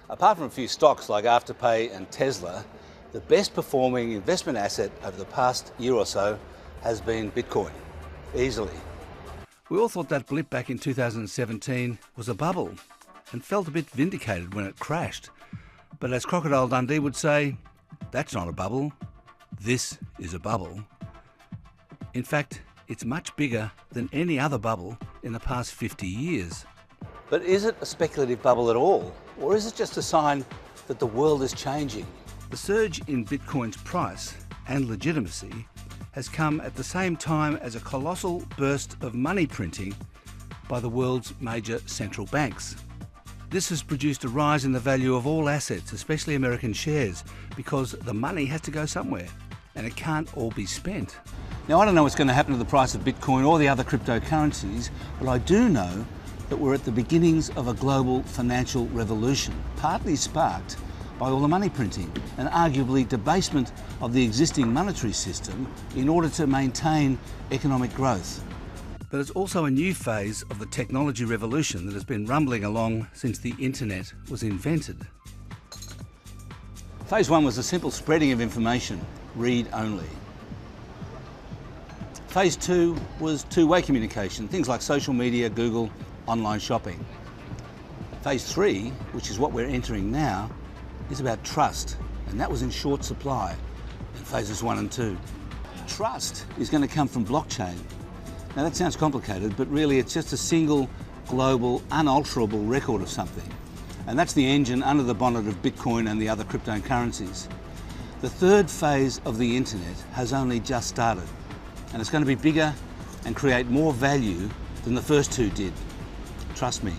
Apart from a few stocks like Afterpay and Tesla, the best performing investment asset over the past year or so has been Bitcoin, easily. We all thought that blip back in 2017 was a bubble and felt a bit vindicated when it crashed. But as Crocodile Dundee would say, that's not a bubble, this is a bubble. In fact, it's much bigger than any other bubble in the past 50 years. But is it a speculative bubble at all? Or is it just a sign that the world is changing? The surge in Bitcoin's price and legitimacy has come at the same time as a colossal burst of money printing by the world's major central banks. This has produced a rise in the value of all assets, especially American shares, because the money has to go somewhere and it can't all be spent. Now, I don't know what's going to happen to the price of Bitcoin or the other cryptocurrencies, but I do know that we're at the beginnings of a global financial revolution, partly sparked by all the money printing and arguably debasement of the existing monetary system in order to maintain economic growth. But it's also a new phase of the technology revolution that has been rumbling along since the internet was invented. Phase 1 was the simple spreading of information, read only. Phase 2 was two-way communication, things like social media, Google, online shopping. Phase 3, which is what we're entering now, is about trust, and that was in short supply in phases 1 and 2. Trust is going to come from blockchain. Now that sounds complicated, but really it's just a single, global, unalterable record of something. And that's the engine under the bonnet of Bitcoin and the other cryptocurrencies. The third phase of the internet has only just started, and it's going to be bigger and create more value than the first two did. Trust me.